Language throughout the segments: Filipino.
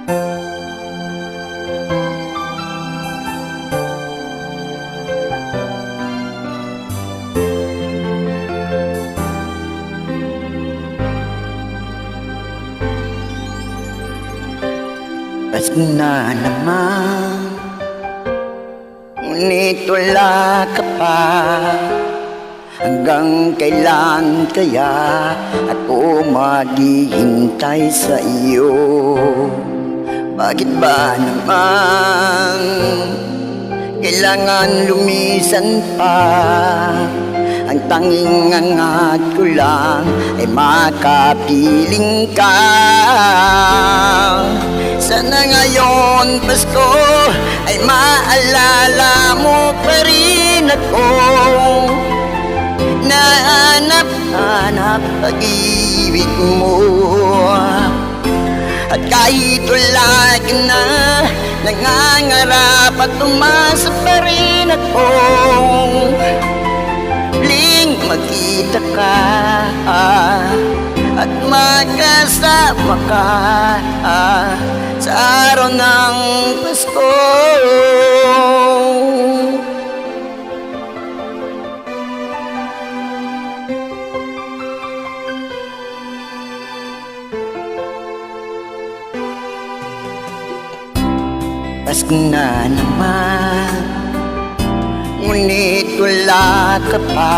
Pasko na naman, ngunit wala ka pa. Hanggang kailan kaya ako maghihintay sa iyo? Bakit ba naman kailangan lumisan pa? Ang tanging angat ko lang ay makapiling ka. Sana ngayon Pasko ay maalala mo pa rin ako. Nahanap-hanap pag-ibig mo. At kahit wala ka na, nangangarap at umasa pa rin ako. Muling magkita ka at magkasama ka sa araw ng Pasko. Pasko na naman, ngunit wala ka pa.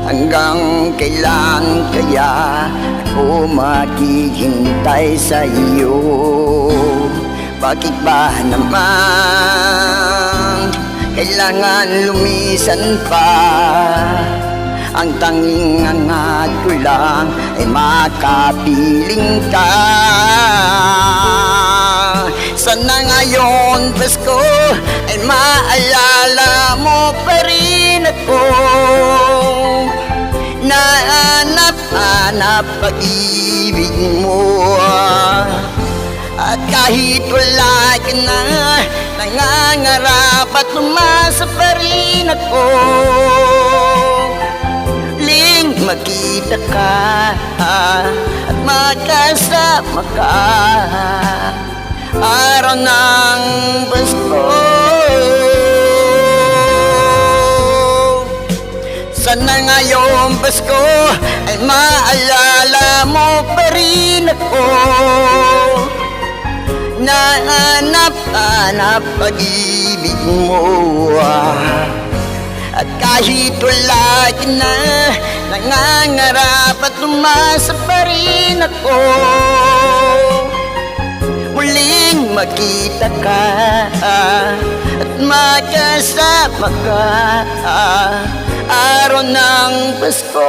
Hanggang kailan kaya ako maghihintay sa iyo? Bakit ba naman kailangan lumisan pa? Ang tanging angat ko lang ay makapiling ka. Sana ngayon Pasko ay maalala mo pa rin ako. Nahanap-hanap pag-ibig mo. At kahit wala ka na, nangangarap at umasa pa rin ako. Muling magkita ka at magkasama ka araw ng Pasko. Sana ngayong Pasko ay maalala mo pa rin ako. Nahanap-hanap pag-ibig mo. At kahit wala ka na, nangangarap at umasa pa rin ako. Muling magkita ka at magkasama ka araw ng Pasko.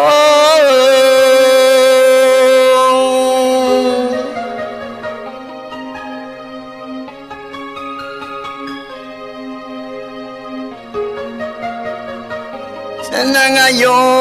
Sana ngayon